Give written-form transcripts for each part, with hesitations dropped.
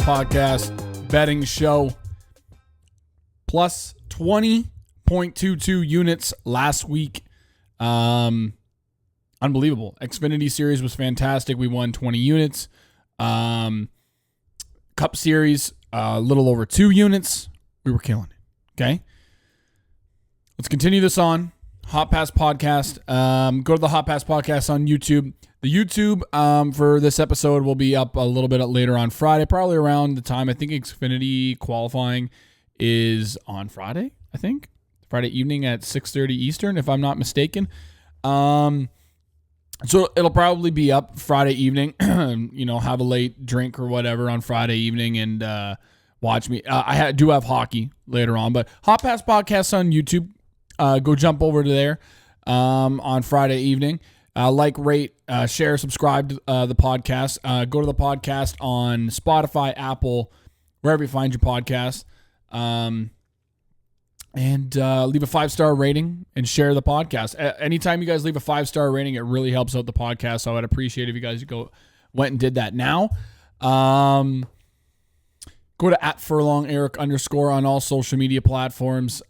Podcast betting show. Plus 20.22 units last week. Unbelievable. Xfinity Series was fantastic. We won 20 units. Cup Series, a little over 2 units. We were killing it. Okay. Let's continue this on. Hot Pass Podcast. Go to the Hot Pass Podcast on YouTube. The YouTube for this episode will be up a little bit later on Friday, probably around the time. I think Xfinity qualifying is on Friday, I think. Friday evening at 6:30 Eastern, if I'm not mistaken. So it'll probably be up Friday evening. Have a late drink or whatever on Friday evening and watch me. I do have hockey later on, but Hot Pass Podcast on YouTube. Go jump over to there on Friday evening. Rate, share, subscribe to the podcast. Go to the podcast on Spotify, Apple, wherever you find your podcast. And leave a 5-star rating and share the podcast. Anytime you guys leave a 5-star rating, it really helps out the podcast. So I'd appreciate if you guys went and did that now. Go to @FurlongEric_ on all social media platforms.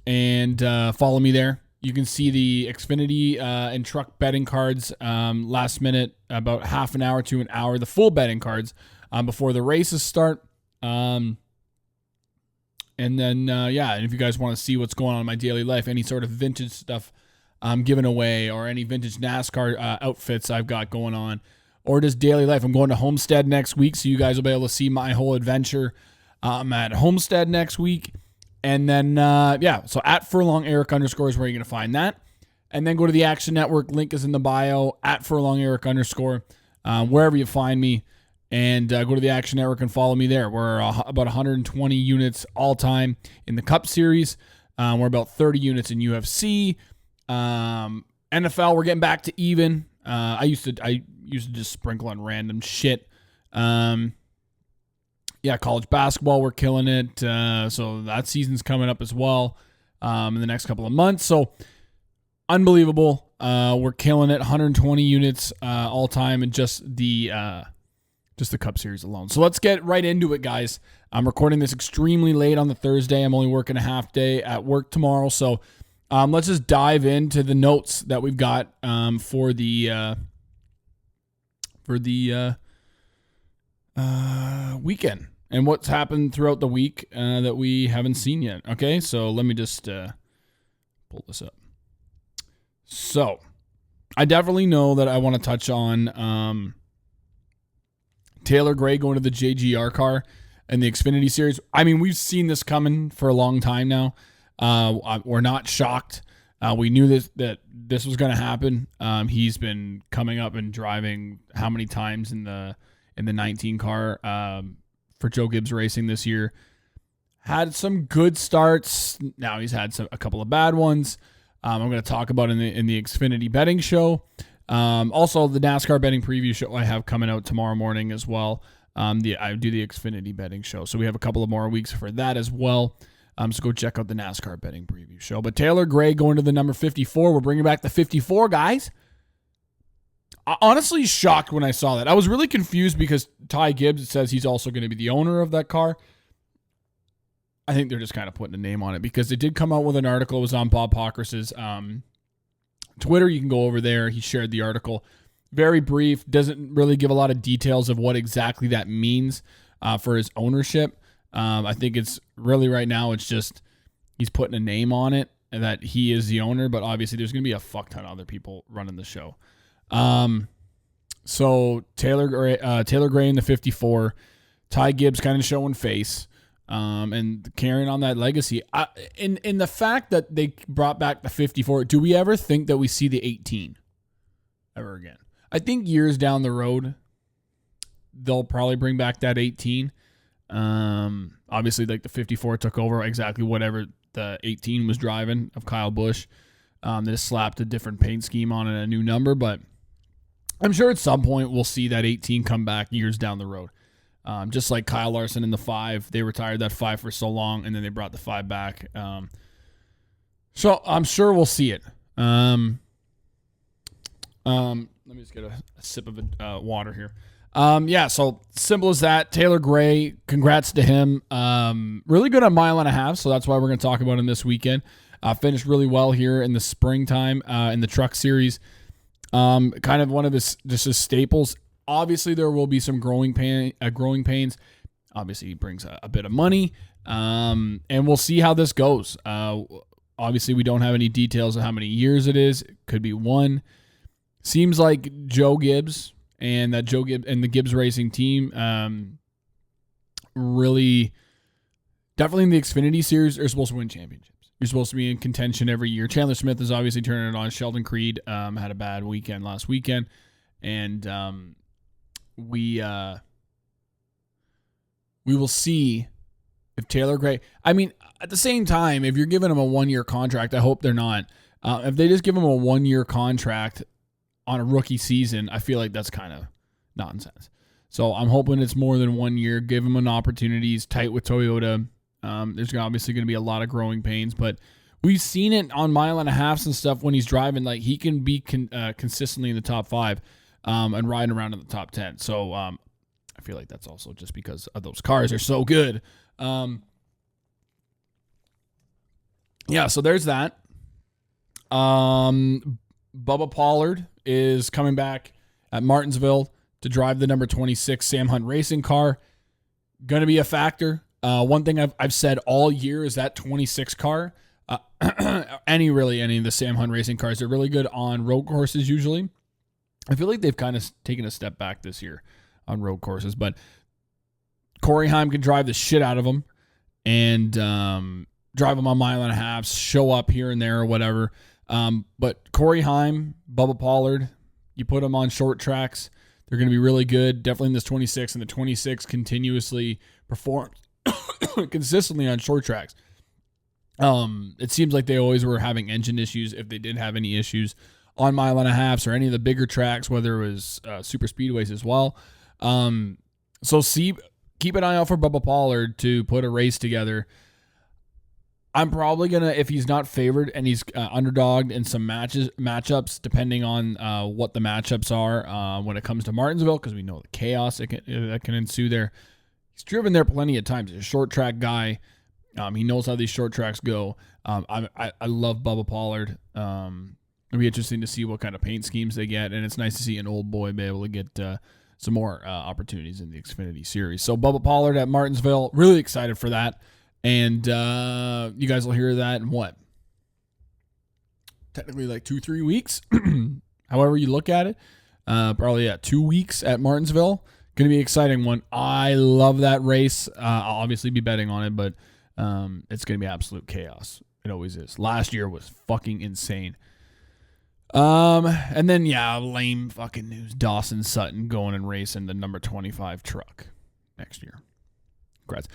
And follow me there. You can see the Xfinity and truck betting cards last minute, about half an hour to an hour, the full betting cards before the races start. And then if you guys want to see what's going on in my daily life, any sort of vintage stuff I'm giving away or any vintage NASCAR outfits I've got going on, or just daily life. I'm going to Homestead next week, so you guys will be able to see my whole adventure. I'm at Homestead next week. And then, so @FurlongEric_ is where you're going to find that. And then go to the Action Network. Link is in the bio, @FurlongEric_, wherever you find me. And go to the Action Network and follow me there. We're about 120 units all time in the Cup Series. We're about 30 units in UFC. NFL, we're getting back to even. I used to just sprinkle on random shit. College basketball, we're killing it. So that season's coming up as well in the next couple of months. So unbelievable. We're killing it. 120 units all time in just the Cup Series alone. So let's get right into it, guys. I'm recording this extremely late on the Thursday. I'm only working a half day at work tomorrow. So let's just dive into the notes that we've got for the weekend and what's happened throughout the week that we haven't seen yet. Okay, so let me just pull this up. So I definitely know that I want to touch on Taylor Gray going to the JGR car and the Xfinity Series. I mean, we've seen this coming for a long time now. We're not shocked. We knew that this was going to happen. He's been coming up and driving how many times in the 19 car for Joe Gibbs Racing this year. Had some good starts. Now he's had a couple of bad ones. I'm going to talk about in the Xfinity betting show. Also, the NASCAR betting preview show I have coming out tomorrow morning as well. I do the Xfinity betting show, so we have a couple of more weeks for that as well. So go check out the NASCAR betting preview show. But Taylor Gray going to the number 54. We're bringing back the 54, guys. Honestly shocked when I saw that. I was really confused because Ty Gibbs says he's also going to be the owner of that car. I think they're just kind of putting a name on it because it did come out with an article. It was on Bob Pockrass's Twitter. You can go over there. He shared the article. Very brief. Doesn't really give a lot of details of what exactly that means for his ownership. I think it's really right now it's just he's putting a name on it and that he is the owner. But obviously there's going to be a fuck ton of other people running the show. So Taylor Gray in the 54, Ty Gibbs kind of showing face, and carrying on that legacy. In the fact that they brought back the 54, do we ever think that we see the 18 ever again? I think years down the road, they'll probably bring back that 18. Obviously like the 54 took over exactly whatever the 18 was driving of Kyle Busch. They just slapped a different paint scheme on it, a new number, but I'm sure at some point we'll see that 18 come back years down the road. Just like Kyle Larson in the 5. They retired that 5 for so long, and then they brought the 5 back. So I'm sure we'll see it. Let me just get a sip of water here. So simple as that. Taylor Gray, congrats to him. Really good on mile and a half, so that's why we're going to talk about him this weekend. Finished really well here in the springtime in the truck series. Kind of one of his staples. Obviously, there will be some growing pains. Obviously, he brings a bit of money, and we'll see how this goes. Obviously, we don't have any details of how many years it is. It could be one. Seems like Joe Gibbs and the Gibbs Racing team really, definitely in the Xfinity Series, are supposed to win championships. You're supposed to be in contention every year. Chandler Smith is obviously turning it on. Sheldon Creed had a bad weekend last weekend, and we will see if Taylor Gray. I mean, at the same time, if you're giving him a 1-year contract, I hope they're not. If they just give him a 1-year contract on a rookie season, I feel like that's kind of nonsense. So I'm hoping it's more than 1 year. Give him an opportunity. He's tight with Toyota. There's obviously going to be a lot of growing pains, but we've seen it on mile and a halves and stuff when he's driving. Like, he can be consistently in the top 5 and riding around in the top 10. So I feel like that's also just because of those cars are so good. So there's that. Bubba Pollard is coming back at Martinsville to drive the number 26 Sam Hunt Racing car. Going to be a factor. One thing I've said all year is that 26 car, any of the Sam Hunt Racing cars, they're really good on road courses usually. I feel like they've kind of taken a step back this year on road courses, but Corey Heim can drive the shit out of them and drive them on mile and a half, show up here and there or whatever. But Corey Heim, Bubba Pollard, you put them on short tracks, they're going to be really good. Definitely in this 26, and the 26 continuously performs consistently on short tracks. It seems like they always were having engine issues, if they did have any issues on mile and a halves or any of the bigger tracks, whether it was super speedways as well. So keep an eye out for Bubba Pollard to put a race together. I'm probably going to, if he's not favored and he's underdogged in some matchups, depending on what the matchups are when it comes to Martinsville, because we know the chaos that can ensue there. He's driven there plenty of times. He's a short track guy. He knows how these short tracks go. I love Bubba Pollard. It'll be interesting to see what kind of paint schemes they get, and it's nice to see an old boy be able to get some more opportunities in the Xfinity Series. So Bubba Pollard at Martinsville, really excited for that. And you guys will hear that in what? Technically like 2-3 weeks. However you look at it. Probably 2 weeks at Martinsville. Going to be an exciting one. I love that race. I'll obviously be betting on it, but it's going to be absolute chaos. It always is. Last year was fucking insane. And then, lame fucking news. Dawson Sutton going and racing the number 25 truck next year. Congrats.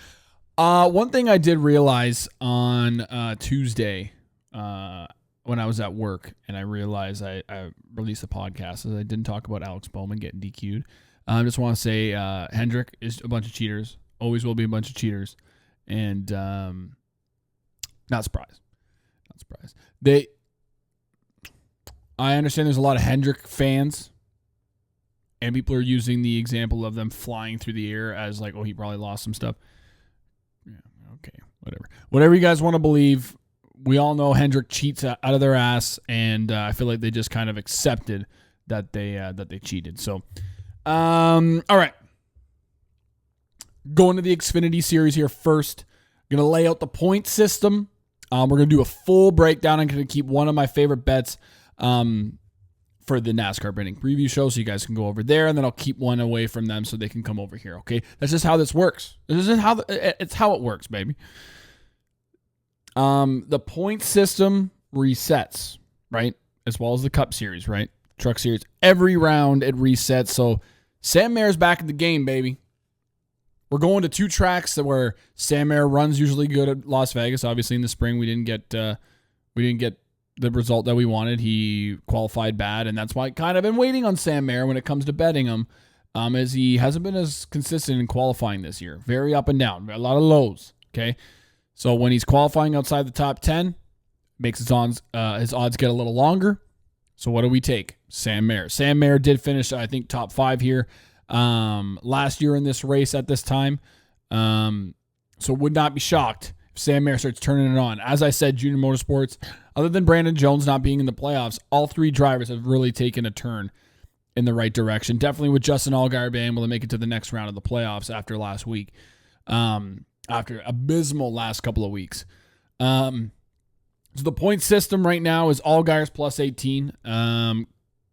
One thing I did realize on Tuesday when I was at work, and I realized I released a podcast, is I didn't talk about Alex Bowman getting DQ'd. I just want to say Hendrick is a bunch of cheaters. Always will be a bunch of cheaters. And not surprised. I understand there's a lot of Hendrick fans, and people are using the example of them flying through the air as like, oh, he probably lost some stuff. Yeah, okay, whatever. Whatever you guys want to believe, we all know Hendrick cheats out of their ass, and I feel like they just kind of accepted that they cheated. So, all right. Going to the Xfinity Series here first. Going to lay out the point system. We're going to do a full breakdown. I'm going to keep one of my favorite bets for the NASCAR Betting Preview Show, so you guys can go over there, and then I'll keep one away from them so they can come over here, okay? That's just how this works. It's how it works, baby. The point system resets, right? As well as the Cup Series, right? Truck Series. Every round it resets, so Sam Mayer's back in the game, baby. We're going to 2 tracks where Sam Mayer runs usually good at Las Vegas. Obviously, in the spring, we didn't get the result that we wanted. He qualified bad, and that's why I kind of been waiting on Sam Mayer when it comes to betting him, as he hasn't been as consistent in qualifying this year. Very up and down, a lot of lows. Okay, so when he's qualifying outside the top 10, makes his odds get a little longer. So what do we take? Sam Mayer. Sam Mayer did finish, I think, top 5 here. last year in this race at this time. So would not be shocked if Sam Mayer starts turning it on. As I said, Junior Motorsports, other than Brandon Jones not being in the playoffs, all three drivers have really taken a turn in the right direction. Definitely with Justin Allgaier being able to make it to the next round of the playoffs after last week. After abysmal last couple of weeks. So the point system right now is Allgaier's plus 18.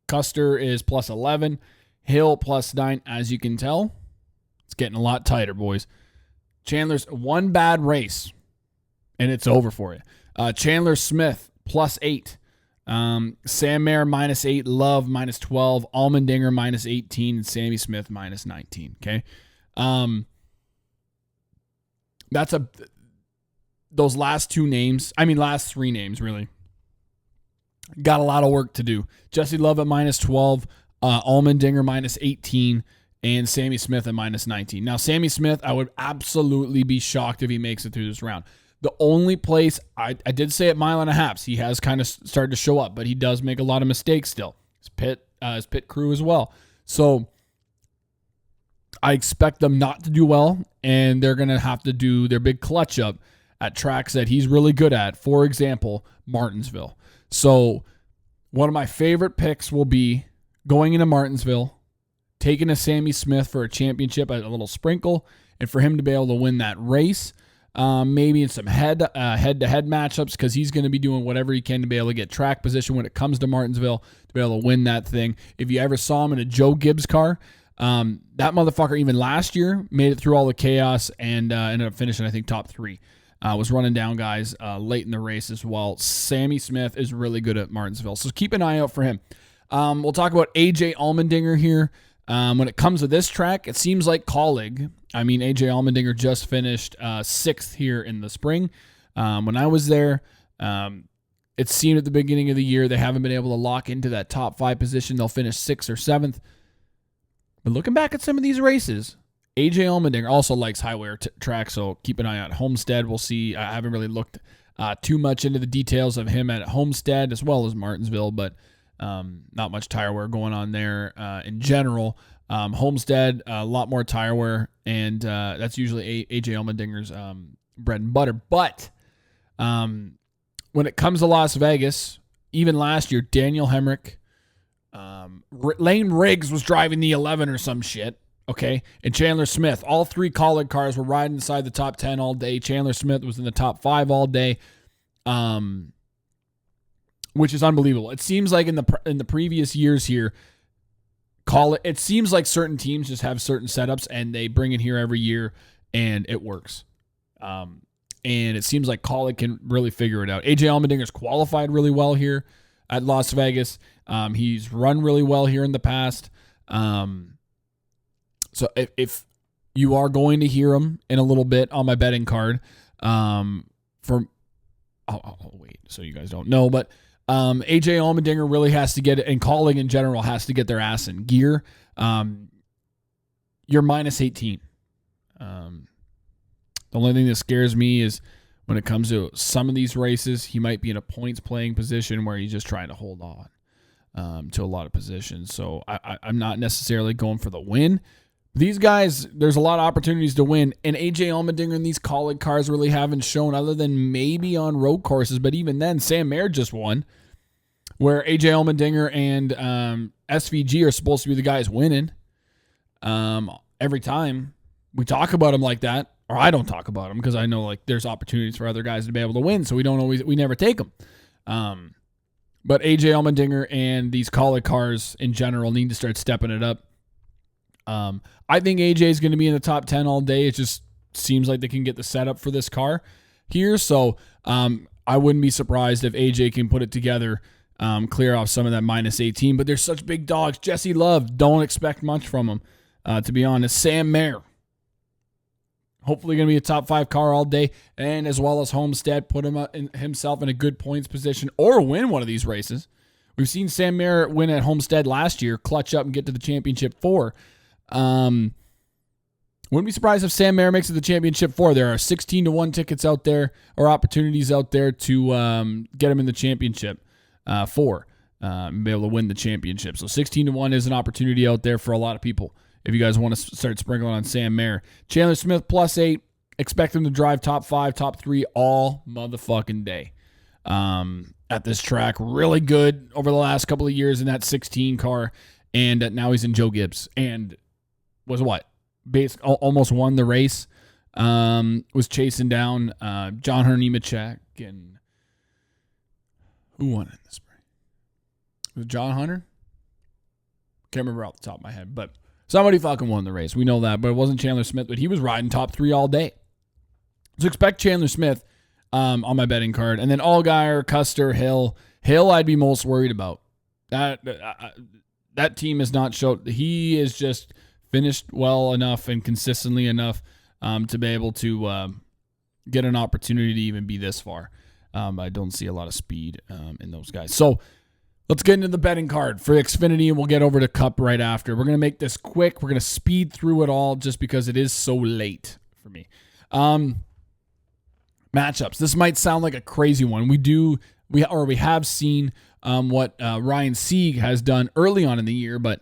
Custer is plus 11. Hill plus 9. As you can tell, it's getting a lot tighter, boys. Chandler's one bad race, and it's over for you. Chandler Smith plus 8. Sam Mayer minus 8. Love minus 12. Allmendinger minus 18. And Sammy Smith minus 19. Okay. Those last three names, really, got a lot of work to do. Jesse Love at minus 12, Allmendinger minus 18, and Sammy Smith at minus 19. Now, Sammy Smith, I would absolutely be shocked if he makes it through this round. The only place, I did say at mile and a half, he has kind of started to show up, but he does make a lot of mistakes still. His pit crew as well. So I expect them not to do well, and they're going to have to do their big clutch up at tracks that he's really good at. For example, Martinsville. So one of my favorite picks will be going into Martinsville, taking a Sammy Smith for a championship at a little sprinkle, and for him to be able to win that race, maybe in some head-to-head matchups, because he's going to be doing whatever he can to be able to get track position when it comes to Martinsville, to be able to win that thing. If you ever saw him in a Joe Gibbs car, that motherfucker even last year made it through all the chaos and ended up finishing, I think, top 3. Was running down guys late in the race as well. Sammy Smith is really good at Martinsville, so keep an eye out for him. We'll talk about AJ Allmendinger here. When it comes to this track, it seems like AJ Allmendinger just finished 6th here in the spring. When I was there, it seemed at the beginning of the year they haven't been able to lock into that top 5 position. They'll finish 6th or 7th. But looking back at some of these races, AJ Allmendinger also likes highway tracks, so keep an eye out. Homestead, we'll see. I haven't really looked too much into the details of him at Homestead as well as Martinsville, but not much tire wear going on there in general. Homestead, a lot more tire wear, and that's usually AJ Allmendinger's bread and butter. But when it comes to Las Vegas, even last year, Daniel Hemrick, Lane Riggs was driving the 11 or some shit. Okay, and Chandler Smith, all 3 College cars were riding inside the top 10 all day. Chandler Smith was in the top 5 all day, which is unbelievable. It seems like in the previous years here, it seems like certain teams just have certain setups and they bring it here every year and it works. And it seems like College can really figure it out. AJ Allmendinger's qualified really well here at Las Vegas. He's run really well here in the past. So if you are going to hear him in a little bit on my betting card, wait, so you guys don't know, but AJ Allmendinger really has to get it, and Colling in general has to get their ass in gear. You're minus 18. The only thing that scares me is when it comes to some of these races, he might be in a points playing position where he's just trying to hold on to a lot of positions. So I'm not necessarily going for the win. These guys, there's a lot of opportunities to win, and AJ Allmendinger and these College cars really haven't shown, other than maybe on road courses, but even then, Sam Mayer just won, where AJ Allmendinger and SVG are supposed to be the guys winning. Every time we talk about them like that, or I don't talk about them because I know like there's opportunities for other guys to be able to win, so we never take them. But AJ Allmendinger and these College cars in general need to start stepping it up. I think AJ is going to be in the top 10 all day. It just seems like they can get the setup for this car here. So I wouldn't be surprised if AJ can put it together, clear off some of that minus 18. But they're such big dogs. Jesse Love, don't expect much from him, to be honest. Sam Mayer, hopefully going to be a top 5 car all day. And as well as Homestead, put himself in a good points position or win one of these races. We've seen Sam Mayer win at Homestead last year, clutch up and get to the championship 4. Wouldn't be surprised if Sam Mayer makes it to the championship 4. There are 16-1 tickets out there, or opportunities out there to get him in the championship 4 and be able to win the championship. So 16-1 is an opportunity out there for a lot of people if you guys want to start sprinkling on Sam Mayer. Chandler Smith +8. Expect him to drive top 5, top 3 all motherfucking day. At this track, really good over the last couple of years in that 16 car, and now he's in Joe Gibbs, and was what? Almost won the race. Was chasing down John Hunter Nemechek, and who won in the spring? Was it John Hunter? Can't remember off the top of my head, but somebody fucking won the race. We know that, but it wasn't Chandler Smith, but he was riding top 3 all day. So expect Chandler Smith on my betting card. And then Allgaier, Custer, Hill. Hill I'd be most worried about. That team has not showed. He is just finished well enough and consistently enough to be able to get an opportunity to even be this far. I don't see a lot of speed in those guys. So let's get into the betting card for Xfinity, and we'll get over to Cup right after. We're going to make this quick. We're going to speed through it all just because it is so late for me. Matchups. This might sound like a crazy one. We have seen what Ryan Sieg has done early on in the year, but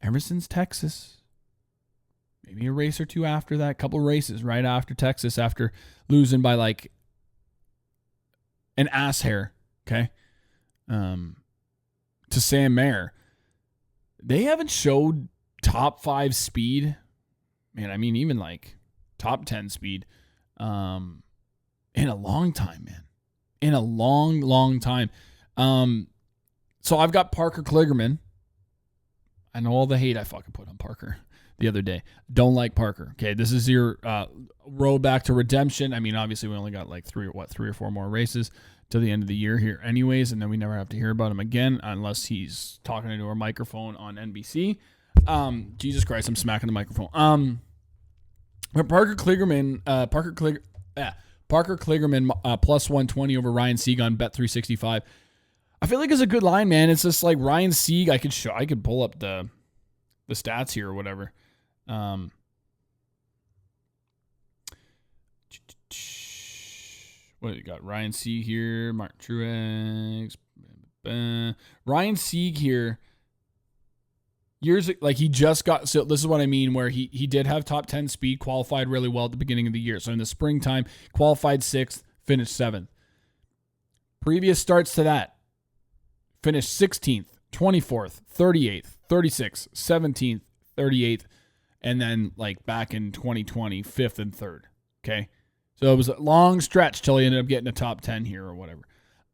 ever since Texas, maybe a race or two after that, couple races right after Texas, after losing by like an ass hair, okay, to Sam Mayer, they haven't showed top 5 speed. Man, I mean, even like top 10 speed in a long time, man. In a long, long time. So I've got Parker Kligerman. I know all the hate I fucking put on Parker the other day. Don't like Parker. Okay, this is your road back to redemption. I mean, obviously we only got like 3 or 4 more races to the end of the year here anyways, and then we never have to hear about him again unless he's talking into a microphone on NBC. Jesus Christ, I'm smacking the microphone. But Parker Kligerman, plus 120 over Ryan Sieg on Bet365. I feel like it's a good line, man. It's just like Ryan Sieg. I could pull up the stats here or whatever. What do you got? Ryan Sieg here, Mark Truex, Ryan Sieg here. Years like he just got, so this is what I mean, where he did have top 10 speed, qualified really well at the beginning of the year. So in the springtime, qualified 6th, finished 7th. Previous starts to that, finished 16th, 24th, 38th, 36th, 17th, 38th, and then like back in 2020, 5th and 3rd. Okay. So it was a long stretch till he ended up getting a top 10 here or whatever.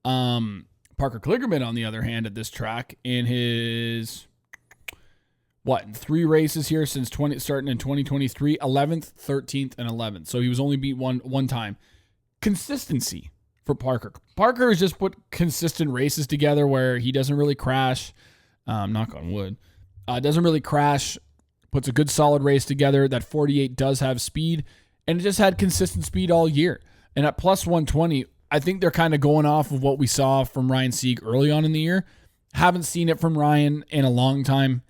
Parker Kligerman, on the other hand, at this track, in his in 3 races here since starting in 2023, 11th, 13th, and 11th. So he was only beat one time. Consistency for Parker. Parker has just put consistent races together where he doesn't really crash. Knock on wood. Doesn't really crash. Puts a good solid race together. That 48 does have speed, and it just had consistent speed all year. And at plus 120, I think they're kind of going off of what we saw from Ryan Sieg early on in the year. Haven't seen it from Ryan in a long time.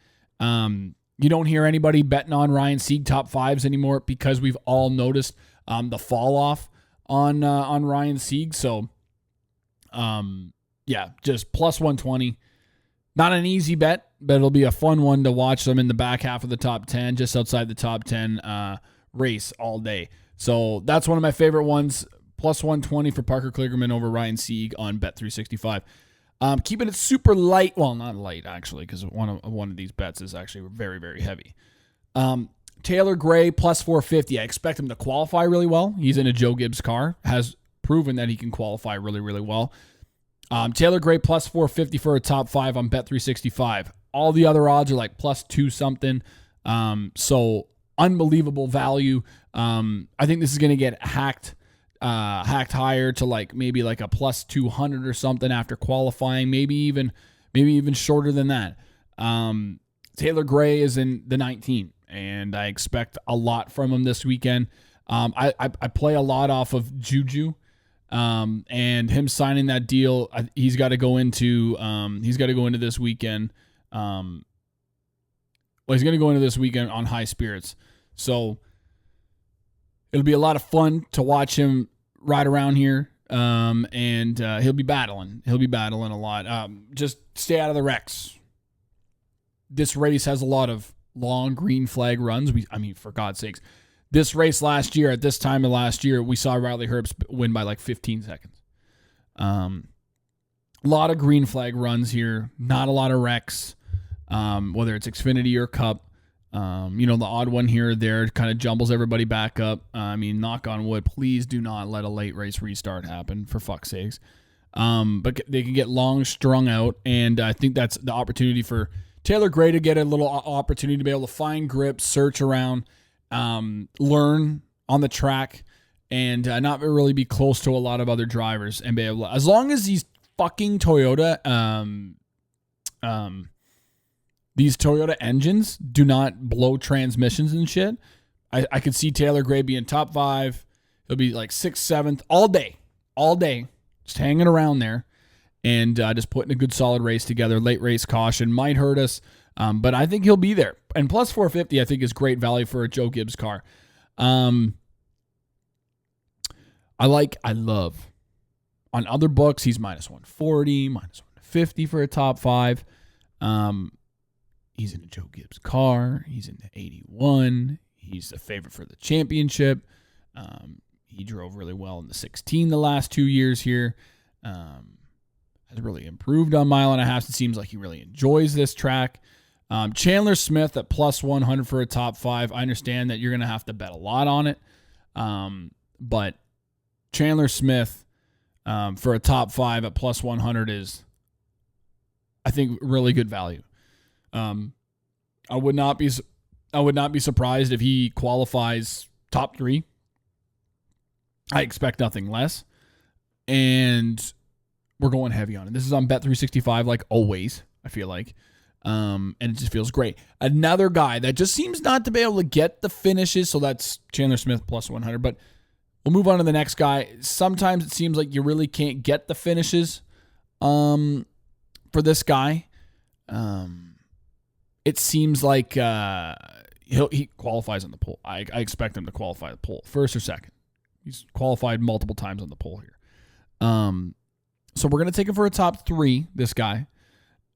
You don't hear anybody betting on Ryan Sieg top 5s anymore because we've all noticed the fall off on Ryan Sieg. So, just plus 120. Not an easy bet, but it'll be a fun one to watch them in the back half of the top 10, just outside the top 10 race all day. So that's one of my favorite ones. Plus 120 for Parker Kligerman over Ryan Sieg on Bet365. Keeping it super light. Well, not light, actually, because one of these bets is actually very, very heavy. Taylor Gray, plus 450. I expect him to qualify really well. He's in a Joe Gibbs car. Has proven that he can qualify really, really well. Taylor Gray, plus 450 for a top 5 on Bet365. All the other odds are like plus 2 something. So unbelievable value. I think this is going to get hacked higher to like maybe like a plus 200 or something after qualifying, maybe even shorter than that. Taylor Gray is in the 19, and I expect a lot from him this weekend. I play a lot off of Juju, and him signing that deal. He's got to go into this weekend. He's going to go into this weekend on high spirits. So it'll be a lot of fun to watch him ride around here, and he'll be battling. He'll be battling a lot. Just stay out of the wrecks. This race has a lot of long green flag runs. For God's sakes, this race last year, at this time of last year, we saw Riley Herbst win by like 15 seconds. A lot of green flag runs here, not a lot of wrecks, whether it's Xfinity or Cup. The odd one here or there kind of jumbles everybody back up. Knock on wood, please do not let a late race restart happen, for fuck's sakes. But they can get long strung out, and I think that's the opportunity for Taylor Gray to get a little opportunity to be able to find grips, search around, learn on the track, and not really be close to a lot of other drivers, and be able to, as long as these fucking these Toyota engines do not blow transmissions and shit, I could see Taylor Gray being top 5. He'll be like 6th, 7th all day, just hanging around there and just putting a good solid race together. Late race caution might hurt us, but I think he'll be there. And plus 450, I think, is great value for a Joe Gibbs car. I love. On other books, he's minus 140, minus 150 for a top 5. He's in a Joe Gibbs car. He's in the 81. He's a favorite for the championship. He drove really well in the 16 the last 2 years here. Has really improved on mile and a half. It seems like he really enjoys this track. Chandler Smith at plus 100 for a top 5. I understand that you're going to have to bet a lot on it. But Chandler Smith for a top 5 at plus 100 is, I think, really good value. I would not be surprised if he qualifies top 3. I expect nothing less. And we're going heavy on it. This is on Bet365 like always, I feel like. And it just feels great. Another guy that just seems not to be able to get the finishes, so that's Chandler Smith plus 100. But we'll move on to the next guy. Sometimes it seems like you really can't get the finishes for this guy. It seems like he qualifies on the pole. I expect him to qualify the pole, first or second. He's qualified multiple times on the pole here. So we're going to take him for a top 3, this guy.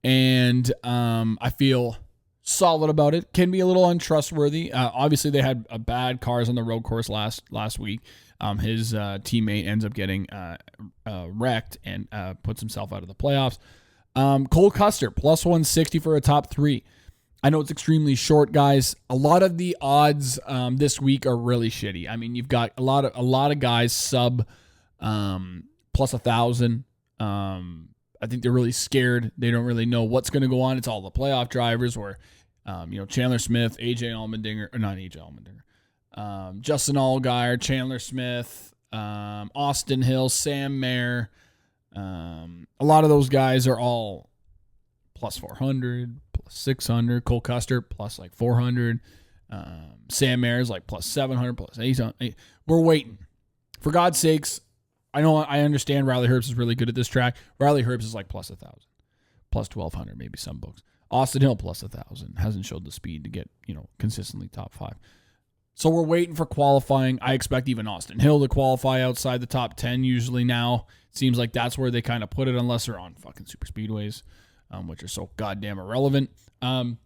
And I feel solid about it. Can be a little untrustworthy. Obviously, they had bad cars on the road course last week. His teammate ends up getting wrecked and puts himself out of the playoffs. Cole Custer, plus 160 for a top 3. I know it's extremely short, guys. A lot of the odds this week are really shitty. I mean, you've got a lot of guys sub plus 1,000. I think they're really scared. They don't really know what's going to go on. It's all the playoff drivers, where Chandler Smith, Justin Allgaier, Chandler Smith, Austin Hill, Sam Mayer. A lot of those guys are all plus 400, plus 600. Cole Custer plus like 400. Sam Mayer's like plus 700, plus 800. We're waiting. For God's sakes, I understand Riley Herbst is really good at this track. Riley Herbst is like plus 1,000, plus 1,200, maybe some books. Austin Hill plus 1,000. Hasn't showed the speed to get, consistently top 5. So we're waiting for qualifying. I expect even Austin Hill to qualify outside the top 10 usually now. It seems like that's where they kind of put it, unless they're on fucking super speedways, which are so goddamn irrelevant. Cole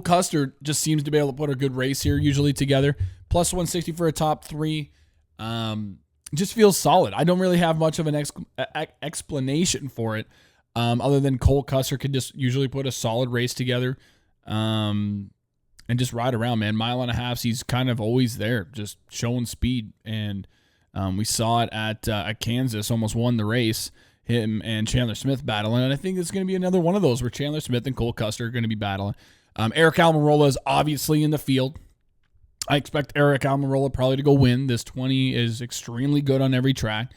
Custer just seems to be able to put a good race here usually together. Plus 160 for a top 3. Just feels solid. I don't really have much of an explanation for it, other than Cole Custer could just usually put a solid race together, and just ride around, man. Mile and a half, he's kind of always there, just showing speed. And we saw it at Kansas, almost won the race. Him and Chandler Smith battling, and I think it's going to be another one of those where Chandler Smith and Cole Custer are going to be battling. Eric Almirola is obviously in the field. I expect Eric Almirola probably to go win. This 20 is extremely good on every track.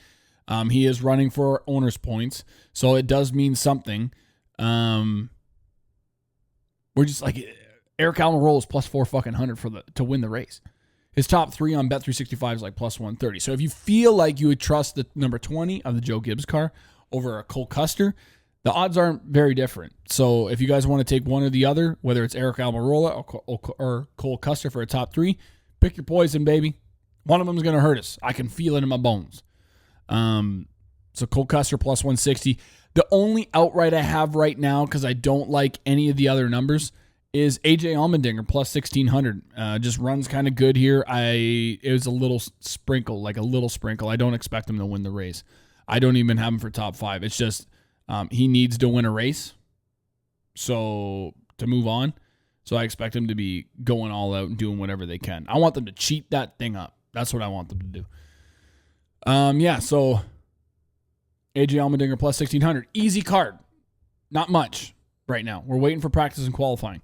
He is running for owner's points, so it does mean something. We're just like, Eric Almirola is plus 400 to win the race. His top 3 on Bet365 is like plus 130. So if you feel like you would trust the number 20 of the Joe Gibbs car over a Cole Custer, the odds aren't very different. So if you guys want to take one or the other, whether it's Eric Almirola or Cole Custer for a top 3, pick your poison, baby. One of them is going to hurt us. I can feel it in my bones. So Cole Custer plus 160. The only outright I have right now, because I don't like any of the other numbers, is AJ Allmendinger plus 1600. Just runs kind of good here. It was a little sprinkle. I don't expect him to win the race. I don't even have him for top 5. It's just he needs to win a race so to move on. So I expect him to be going all out and doing whatever they can. I want them to cheat that thing up. That's what I want them to do. So AJ Allmendinger plus 1600. Easy card. Not much right now. We're waiting for practice and qualifying.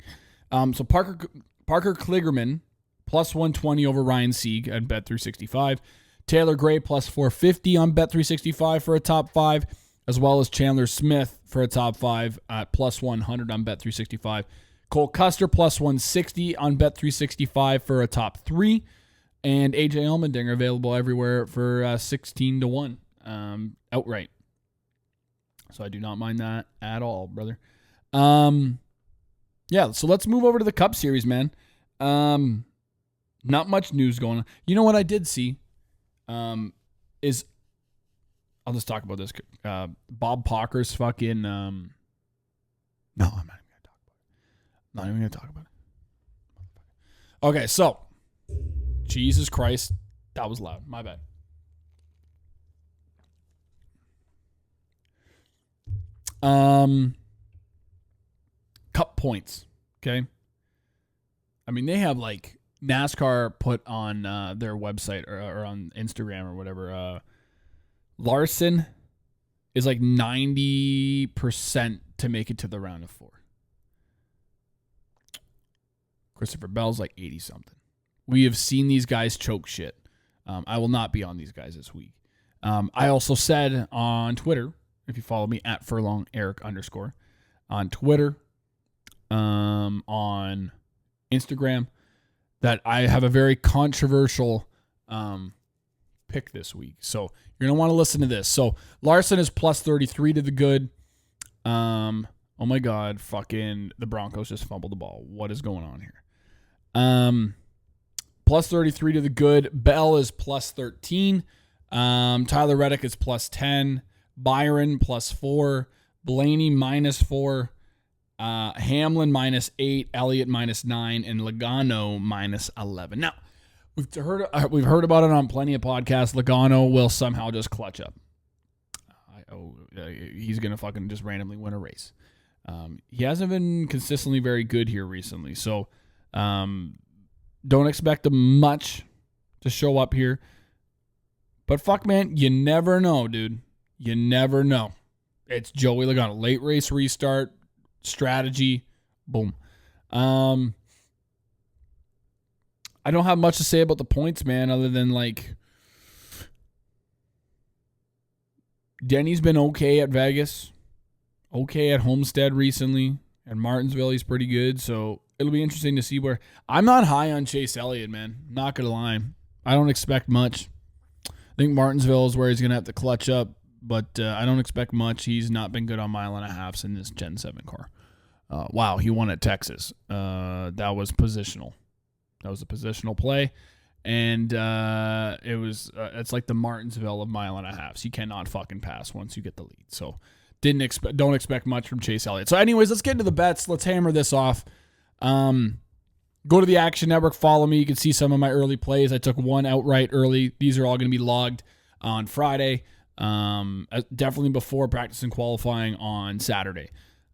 So Parker Kligerman plus 120 over Ryan Sieg at Bet365. Taylor Gray plus 450 on Bet365 for a top 5, as well as Chandler Smith for a top 5 at plus 100 on Bet365. Cole Custer plus 160 on Bet365 for a top 3. And AJ Allmendinger available everywhere for 16 to 1 outright. So I do not mind that at all, brother. So let's move over to the Cup Series, man. Not much news going on. You know what I did see is, I'll just talk about this. Bob Pocker's fucking, no, I'm not even going to talk about it. Okay, so, Jesus Christ, that was loud. My bad. Cup points, okay? I mean, they have like NASCAR put on their website or on Instagram or whatever. Larson is like 90% to make it to the round of 4. Christopher Bell's like 80-something. We have seen these guys choke shit. I will not be on these guys this week. I also said on Twitter, if you follow me, at @FurlongEric_, on Twitter, on Instagram, that I have a very controversial pick this week. So you're going to want to listen to this. So Larson is plus 33 to the good. Oh my God, fucking the Broncos just fumbled the ball. What is going on here? Plus 33 to the good. Bell is plus 13. Tyler Reddick is plus 10. Byron plus 4. Blaney minus 4. Hamlin minus 8. Elliott minus 9. And Logano minus 11. Now, we've heard about it on plenty of podcasts. Logano will somehow just clutch up. He's going to fucking just randomly win a race. He hasn't been consistently very good here recently. So, don't expect him much to show up here. But fuck, man, you never know, dude. You never know. It's Joey Logano. Late race restart, strategy, boom. I don't have much to say about the points, man, other than like Denny's been okay at Vegas, okay at Homestead recently, and Martinsville he's pretty good, so it'll be interesting to see where. I'm not high on Chase Elliott, man. Not gonna lie. I don't expect much. I think Martinsville is where he's gonna have to clutch up, but I don't expect much. He's not been good on mile and a halfs in this Gen 7 car. Wow, he won at Texas. That was positional. That was a positional play, and it's like the Martinsville of mile and a halfs. You cannot fucking pass once you get the lead. So don't expect much from Chase Elliott. So anyways, let's get into the bets. Let's hammer this off. Go to the Action Network, follow me. You can see some of my early plays. I took one outright early. These are all going to be logged on Friday. Definitely before practice and qualifying on Saturday.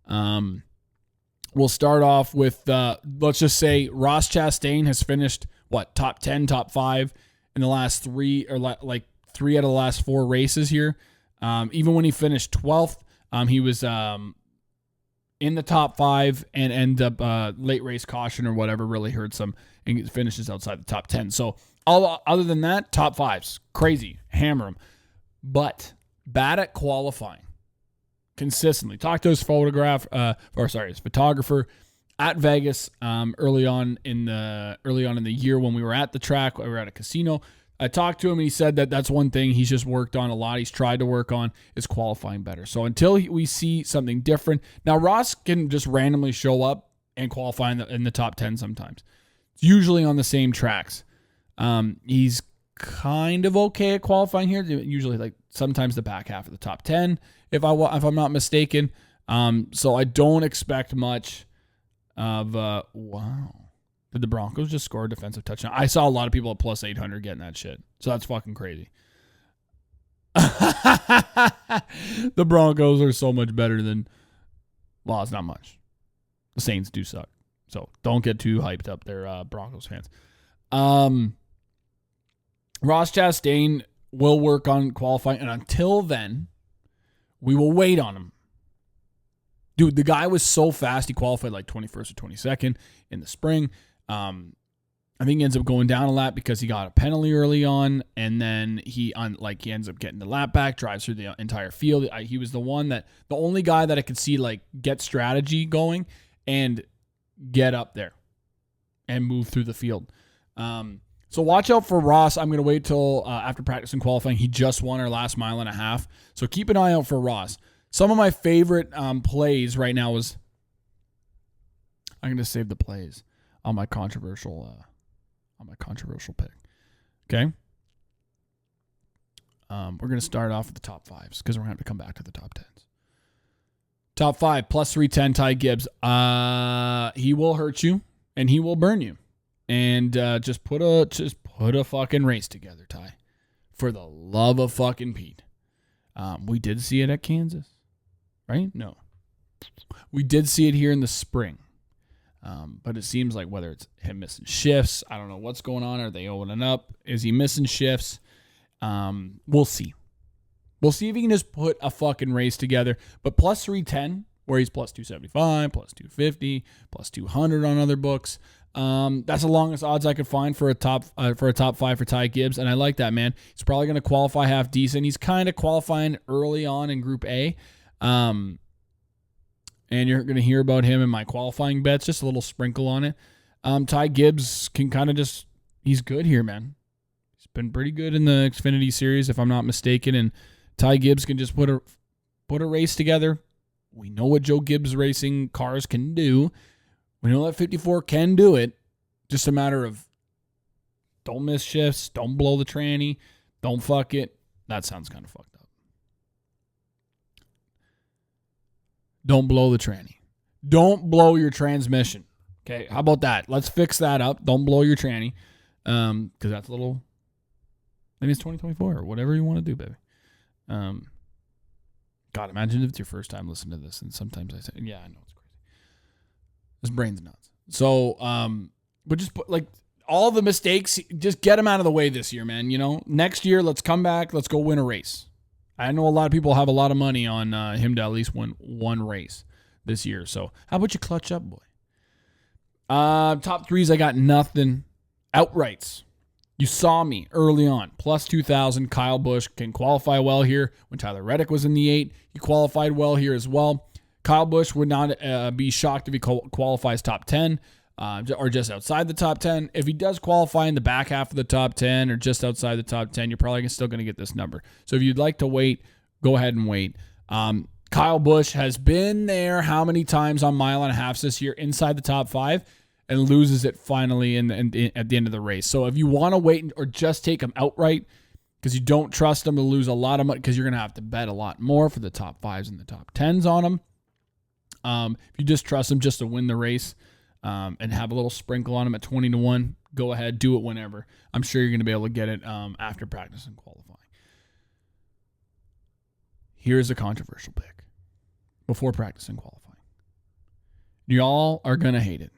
We'll start off with, let's just say Ross Chastain has finished, top 10, top 5 in the last 3, or like 3 out of the last 4 races here. Even when he finished 12th, he was in the top 5 and end up late race caution or whatever really hurts him and finishes outside the top 10. So other than that, top 5s, crazy, hammer him. But bad at qualifying consistently. Talked to his his photographer at Vegas early on in the year when we were at the track. We were at a casino. I talked to him and he said that that's one thing he's just worked on a lot. He's tried to work on is qualifying better. So until we see something different. Now, Ross can just randomly show up and qualify in the top 10 sometimes. It's usually on the same tracks. He's kind of okay at qualifying here. Usually like sometimes the back half of the top 10, if I'm not mistaken. So I don't expect much of, wow. Did the Broncos just score a defensive touchdown? I saw a lot of people at plus 800 getting that shit. So that's fucking crazy. The Broncos are so much better than, well, it's not much. The Saints do suck. So don't get too hyped up there, Broncos fans. Ross Chastain will work on qualifying, and until then, we will wait on him. Dude, the guy was so fast. He qualified like 21st or 22nd in the spring. I think he ends up going down a lap because he got a penalty early on, and then he ends up getting the lap back, drives through the entire field. He was the only guy that I could see like get strategy going and get up there and move through the field. So watch out for Ross. I'm going to wait till after practice and qualifying. He just won our last mile and a half. So keep an eye out for Ross. Some of my favorite plays right now is, I'm going to save the plays on my controversial pick. Okay. We're going to start off with the top fives because we're going to have to come back to the top tens. Top five, plus 310, Ty Gibbs. He will hurt you and he will burn you. And just put a fucking race together, Ty. For the love of fucking Pete. We did see it at Kansas, right? No. We did see it here in the spring. But it seems like whether it's him missing shifts, I don't know what's going on. Are they opening up? Is he missing shifts? We'll see. We'll see if he can just put a fucking race together. But plus 310, where he's plus 275, plus 250, plus 200 on other books. That's the longest odds I could find for a top five for Ty Gibbs, and I like that, man. He's probably going to qualify half decent. He's kind of qualifying early on in Group A, and you're going to hear about him in my qualifying bets. Just a little sprinkle on it. Ty Gibbs can kind of he's good here, man. He's been pretty good in the Xfinity Series, if I'm not mistaken, and Ty Gibbs can just put a race together. We know what Joe Gibbs racing cars can do. We know that 54 can do it. Just a matter of don't miss shifts, don't blow the tranny, don't fuck it. That sounds kind of fucked up. Don't blow the tranny. Don't blow your transmission. Okay, how about that? Let's fix that up. Don't blow your tranny. Because that's a little, maybe it's 2024 or whatever you want to do, baby. God, imagine if it's your first time listening to this, and sometimes I say, yeah, I know it's crazy. This brain's nuts. So, but just put like all the mistakes, just get them out of the way this year, man. You know, next year, let's come back. Let's go win a race. I know a lot of people have a lot of money on him to at least win one race this year. So how about you clutch up, boy? Top threes, I got nothing. Outrights. You saw me early on. Plus 2,000. Kyle Busch can qualify well here. When Tyler Reddick was in the 8, he qualified well here as well. Kyle Busch would not be shocked if he qualifies top 10 or just outside the top 10. If he does qualify in the back half of the top 10 or just outside the top 10, you're probably still going to get this number. So if you'd like to wait, go ahead and wait. Kyle Busch has been there how many times on mile and a half this year inside the top 5 and loses it finally at the end of the race. So if you want to wait or just take him outright because you don't trust him to lose a lot of money because you're going to have to bet a lot more for the top 5s and the top 10s on him. If you just trust him just to win the race and have a little sprinkle on him at 20-1, go ahead, do it whenever. I'm sure you're going to be able to get it after practice and qualifying. Here's a controversial pick before practice and qualifying. Y'all are going to hate it.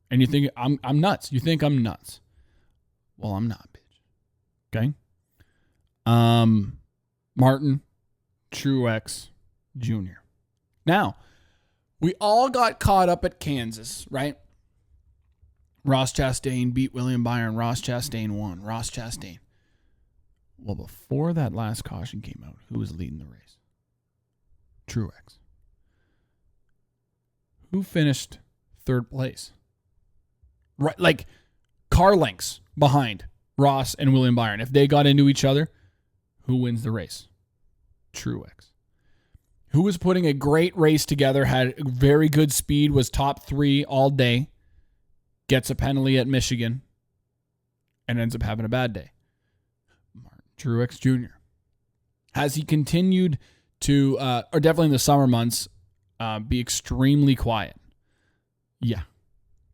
And you think I'm nuts. You think I'm nuts. Well, I'm not, bitch. Okay? Martin Truex Jr. Now, we all got caught up at Kansas, right? Ross Chastain beat William Byron. Ross Chastain won. Ross Chastain. Well, before that last caution came out, who was leading the race? Truex. Who finished third place? Right, like car lengths behind Ross and William Byron. If they got into each other, who wins the race? Truex. Who was putting a great race together, had very good speed, was top 3 all day, gets a penalty at Michigan, and ends up having a bad day. Martin Truex Jr. Has he continued to, or definitely in the summer months, be extremely quiet? Yeah,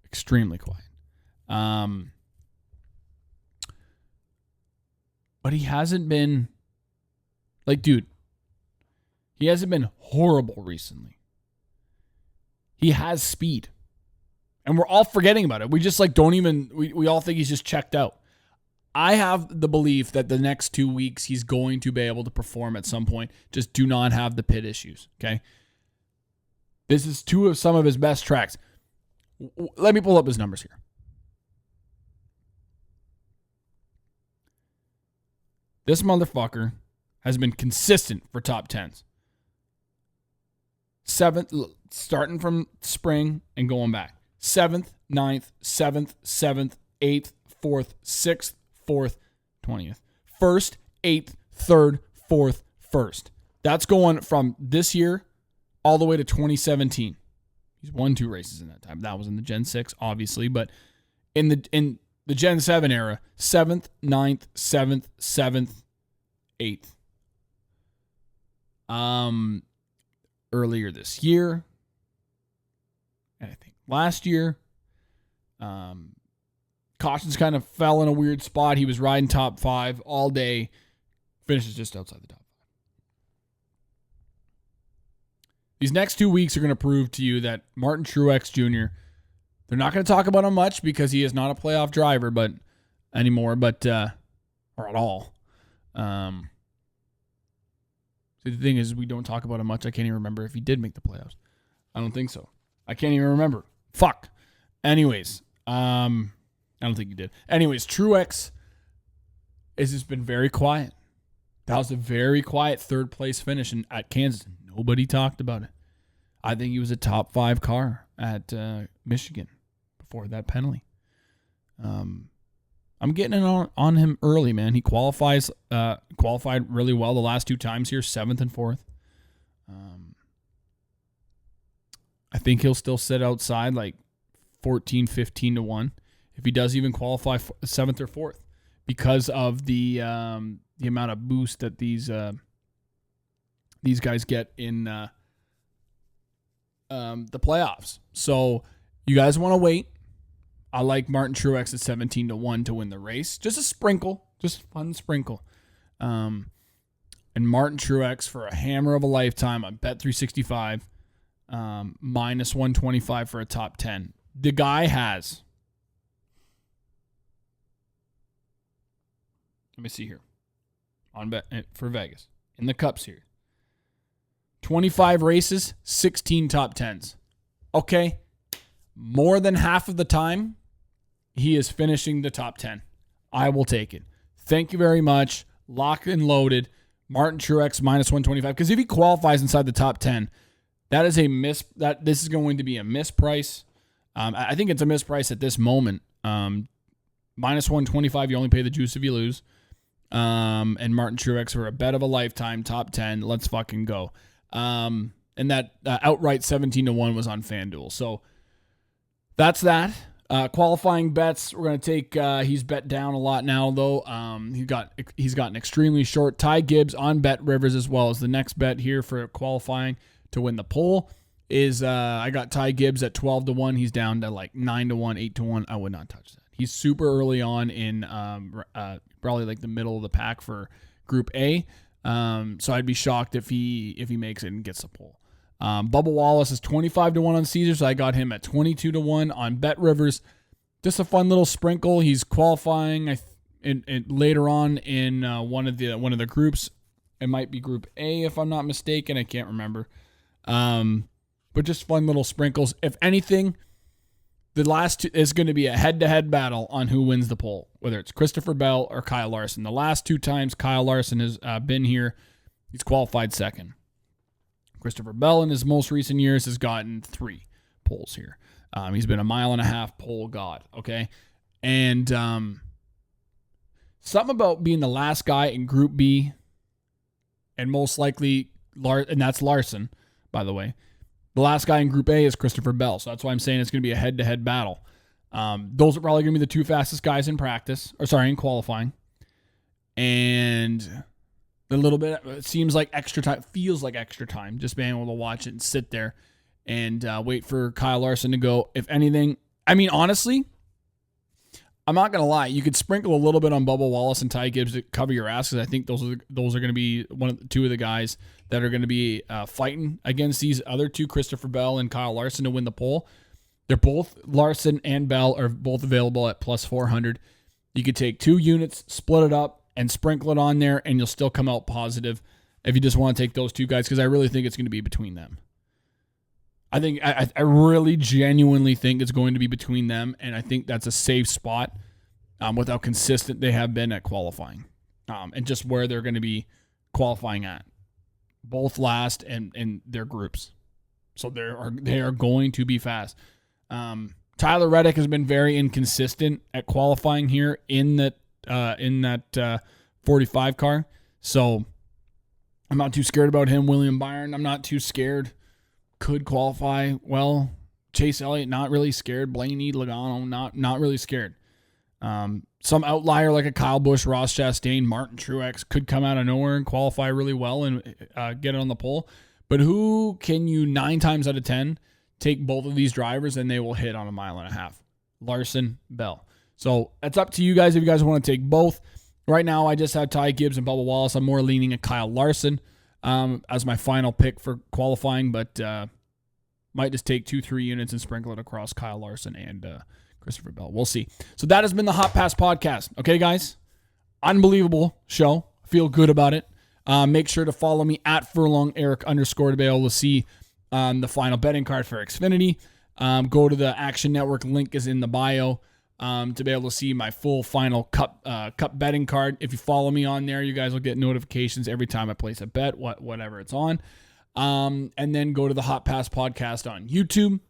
extremely quiet. But he hasn't been, like, dude, he hasn't been horrible recently. He has speed. And we're all forgetting about it. We just, like, don't even, we all think he's just checked out. I have the belief that the next 2 weeks he's going to be able to perform at some point. Just do not have the pit issues, okay? This is some of his best tracks. Let me pull up his numbers here. This motherfucker has been consistent for top 10s. 7th, starting from spring and going back. 7th, 9th, 7th, 7th, 8th, 4th, 6th, 4th, 20th. 1st, 8th, 3rd, 4th, 1st. That's going from this year all the way to 2017. He's won 2 races in that time. That was in the Gen 6, obviously, but in the Gen 7 era, 7th, 9th, 7th, 7th, 8th. Earlier this year, and I think last year, cautions kind of fell in a weird spot. He was riding top 5 all day, finishes just outside the top 5. These next 2 weeks are going to prove to you that Martin Truex Jr., they're not going to talk about him much because he is not a playoff driver anymore, or at all. The thing is, we don't talk about him much. I can't even remember if he did make the playoffs. I don't think so. I can't even remember. Fuck. Anyways, I don't think he did. Anyways, Truex has just been very quiet. That was a very quiet 3rd place finish at Kansas. Nobody talked about it. I think he was a top 5 car at Michigan before that penalty. I'm getting it on him early, man. He qualified really well the last 2 times here, 7th and 4th. I think he'll still sit outside like 14, 15 to 1 if he does even qualify 7th or 4th because of the amount of boost that these guys get in the playoffs. So you guys want to wait. I like Martin Truex at 17 to 1 to win the race. Just a sprinkle. Just a fun sprinkle. And Martin Truex for a hammer of a lifetime on Bet365. Minus 125 for a top 10. The guy has. Let me see here. On bet for Vegas. In the Cup Series. 25 races, 16 top 10s. Okay. More than half of the time, he is finishing the top 10. I will take it. Thank you very much. Locked and loaded. Martin Truex minus 125. Because if he qualifies inside the top 10, that is this is going to be a misprice. I think it's a misprice at this moment. Minus 125, you only pay the juice if you lose. And Martin Truex for a bet of a lifetime, top 10. Let's fucking go. And that outright 17 to 1 was on FanDuel. So that's that. Qualifying bets, we're going to take, he's bet down a lot now, though. He's gotten extremely short. Ty Gibbs on Bet Rivers as well as the next bet here for qualifying to win the poll is I got Ty Gibbs at 12 to 1. He's down to like 9 to 1, 8 to 1. I would not touch that. He's super early on in probably like the middle of the pack for Group A. So I'd be shocked if he makes it and gets the poll. Bubba Wallace is 25 to 1 on Caesar, so I got him at 22 to 1 on Bet Rivers. Just a fun little sprinkle. He's qualifying later on in one of the groups. It might be Group A if I'm not mistaken. I can't remember. But just fun little sprinkles. If anything, the last two is going to be a head-to-head battle on who wins the poll, whether it's Christopher Bell or Kyle Larson. The last 2 times Kyle Larson has been here, he's qualified second. Christopher Bell in his most recent years has gotten 3 polls here. He's been a 1.5 mile pole god, okay? And something about being the last guy in Group B, and most likely, and that's Larson, by the way. The last guy in Group A is Christopher Bell, so that's why I'm saying it's going to be a head-to-head battle. Those are probably going to be the 2 fastest guys in qualifying. And A little bit. It seems like extra time. Feels like extra time. Just being able to watch it and sit there and wait for Kyle Larson to go. If anything, I mean, honestly, I'm not gonna lie. You could sprinkle a little bit on Bubba Wallace and Ty Gibbs to cover your ass, because I think those are going to be two of the guys that are going to be fighting against these other two, Christopher Bell and Kyle Larson, to win the pole. They're both, Larson and Bell are both available at plus 400. You could take 2 units, split it up, and sprinkle it on there, and you'll still come out positive if you just want to take those 2 guys, because I really think it's going to be between them. I really genuinely think it's going to be between them, and I think that's a safe spot with how consistent they have been at qualifying and just where they're going to be qualifying at. Both last and in their groups. So they are going to be fast. Tyler Reddick has been very inconsistent at qualifying here in that 45 car. So I'm not too scared about him. William Byron, I'm not too scared. Could qualify well. Chase Elliott, not really scared. Blaney, Logano, not really scared. Some outlier like a Kyle Busch, Ross Chastain, Martin Truex could come out of nowhere and qualify really well and get it on the pole. But who can you 9 times out of 10 take both of these drivers and they will hit on a 1.5 miles? Larson, Bell. So it's up to you guys if you guys want to take both. Right now, I just have Ty Gibbs and Bubba Wallace. I'm more leaning at Kyle Larson as my final pick for qualifying, but might just take 2-3 units and sprinkle it across Kyle Larson and Christopher Bell. We'll see. So that has been the Hot Pass Podcast. Okay, guys? Unbelievable show. Feel good about it. Make sure to follow me at @FurlongEric_ to be able to see the final betting card for Xfinity. Go to the Action Network. Link is in the bio to be able to see my full final cup betting card. If you follow me on there, you guys will get notifications every time I place a bet, whatever it's on. And then go to the Hot Pass Podcast on YouTube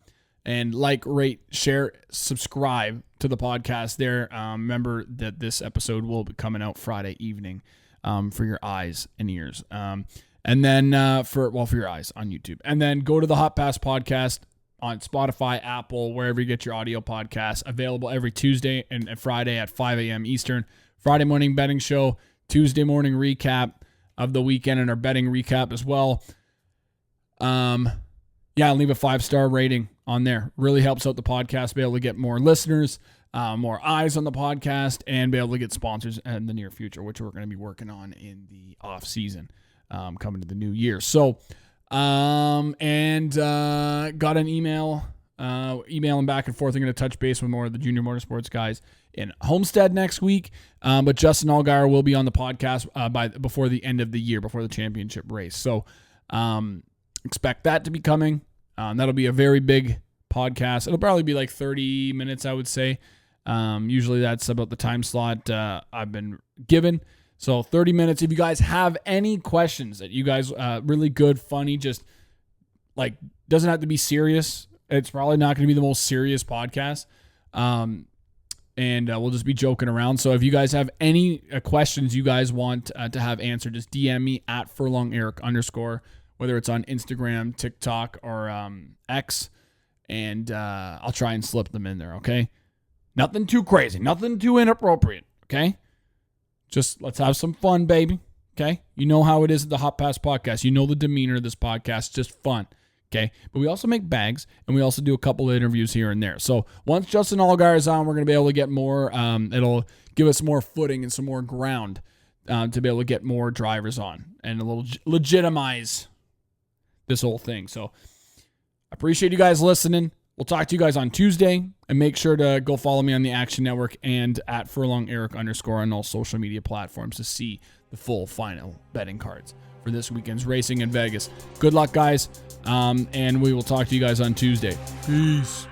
and like, rate, share, subscribe to the podcast there. Remember that this episode will be coming out Friday evening for your eyes and ears. And then for your eyes on YouTube. And then go to the Hot Pass Podcast on Spotify, Apple, wherever you get your audio podcasts. Available every Tuesday and Friday at 5 a.m. Eastern. Friday morning betting show, Tuesday morning recap of the weekend, and our betting recap as well. Leave a 5-star rating on there. Really helps out the podcast, be able to get more listeners, more eyes on the podcast, and be able to get sponsors in the near future, which we're going to be working on in the off season coming to the new year. So, got an email, emailing back and forth. I'm going to touch base with more of the junior motorsports guys in Homestead next week. But Justin Allgaier will be on the podcast before the end of the year, before the championship race. So, expect that to be coming. That'll be a very big podcast. It'll probably be like 30 minutes, I would say. Usually that's about the time slot I've been given. So 30 minutes. If you guys have any questions that you guys, really good, funny, just like doesn't have to be serious. It's probably not going to be the most serious podcast. And we'll just be joking around. So if you guys have any questions you guys want to have answered, just DM me at @FurlongEric_, whether it's on Instagram, TikTok, or X, and I'll try and slip them in there, okay? Nothing too crazy, nothing too inappropriate, okay? Just let's have some fun, baby, okay? You know how it is at the Hot Pass Podcast. You know the demeanor of this podcast, just fun, okay? But we also make bags, and we also do a couple of interviews here and there. So once Justin Allgaier is on, we're going to be able to get more. It'll give us more footing and some more ground to be able to get more drivers on and a little legitimize this whole thing. So I appreciate you guys listening. We'll talk to you guys on Tuesday, and make sure to go follow me on the Action Network and at @FurlongEric_ on all social media platforms to see the full final betting cards for this weekend's racing in Vegas. Good luck, guys, and we will talk to you guys on Tuesday. Peace.